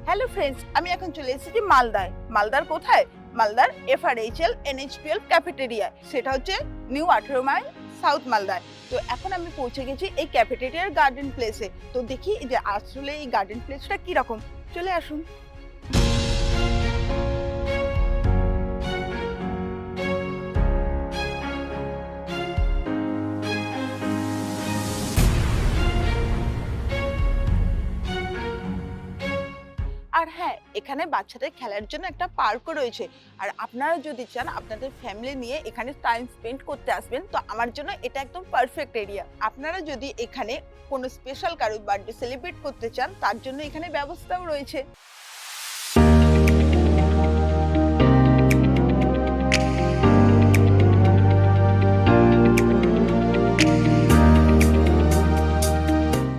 Hello friends, আমি এখন চলে এসেছি মালদায়। মালদার কোথায়? মালদার FRHL NH12 ক্যাফেটেরিয়া, সেটা হচ্ছে নিউ 18 মাইল সাউথ মালদায়। তো এখন আমি পৌঁছে গেছি এই ক্যাফেটেরিয়ার গার্ডেন প্লেসে। তো দেখি যে আসলে এই গার্ডেন প্লেসটা কিরকম। চলে আসুন। আর হ্যাঁ, এখানে বাচ্চাদের খেলার জন্য একটা পার্কও রয়েছে। আর আপনারা যদি চান আপনাদের ফ্যামিলি নিয়ে এখানে টাইম স্পেন্ড করতে আসবেন, তো আমার জন্য এটা একদম পারফেক্ট এরিয়া। আপনারা যদি এখানে কোনো স্পেশাল কারো বার্থডে সেলিব্রেট করতে চান, তার জন্য এখানে ব্যবস্থাও রয়েছে।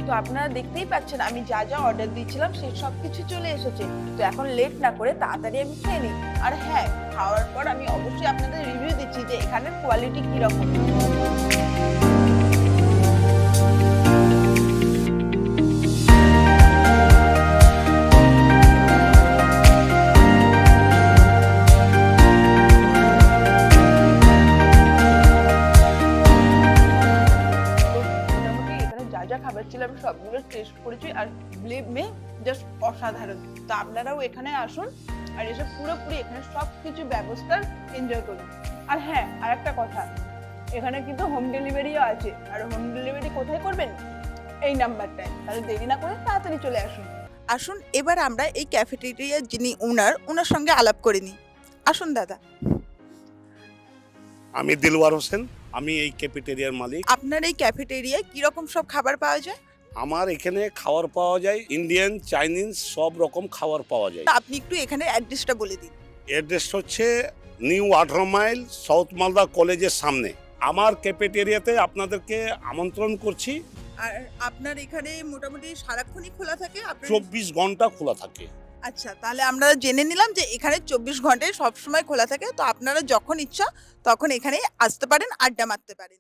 তো আপনারা দেখতেই পাচ্ছেন আমি যা যা অর্ডার দিয়েছিলাম সেই সব কিছু চলে এসেছে। তো এখন লেট না করে তাড়াতাড়ি আমি খেয়ে নিই। আর হ্যাঁ, খাওয়ার পর আমি অবশ্যই আপনাদের রিভিউ দিচ্ছি যে এখানের কোয়ালিটি কিরকম। তো মোটামুটি এখানে যা যা খাবার ছিল আমি সবগুলো টেস্ট করেছি, আর বিলিভ মি, জাস্ট অসাধারণ। তো আপনারাও এখানে আসুন আর এসে পুরোপুরি এখানে সব কিছু ব্যবস্থা এনজয় করুন। আর হ্যাঁ, আর একটা কথা, এখানে কিন্তু হোম ডেলিভারিও আছে। আর হোম ডেলিভারি কোথায় করবেন? এই নাম্বারটায়। তাহলে দেরি না করে তাড়াতাড়ি চলে আসুন। আসুন এবার আমরা এই ক্যাফেটেরিয়ার যিনি ওনার সঙ্গে আলাপ করে নিই। আসুন দাদা। আমি দিলওয়ার হোসেন, আমি এই ক্যাফেটেরিয়ার মালিক। আপনার এই ক্যাফেটেরিয়ায় কিরকম সব খাবার পাওয়া যায়? আমার এখানে খাবার পাওয়া যায়, ইন্ডিয়ান, চাইনিজ সব রকম খাবার পাওয়া যায়। তা আপনি একটু এখানে অ্যাড্রেসটা বলে দিন। অ্যাড্রেস হচ্ছে নিউ 18 মাইল সাউথ মালদা কলেজের সামনে। আমার ক্যাফেটেরিয়াতে আপনাদেরকে আমন্ত্রণ করছি। আর আপনার এখানে মোটামুটি সারাক্ষণই খোলা থাকে? 24 ঘন্টা খোলা থাকে। আচ্ছা, তাহলে আমরা জেনে নিলাম যে এখানে 24 ঘন্টায় সবসময় খোলা থাকে। তো আপনারা যখন ইচ্ছা তখন এখানে আসতে পারেন, আড্ডা মারতে পারেন।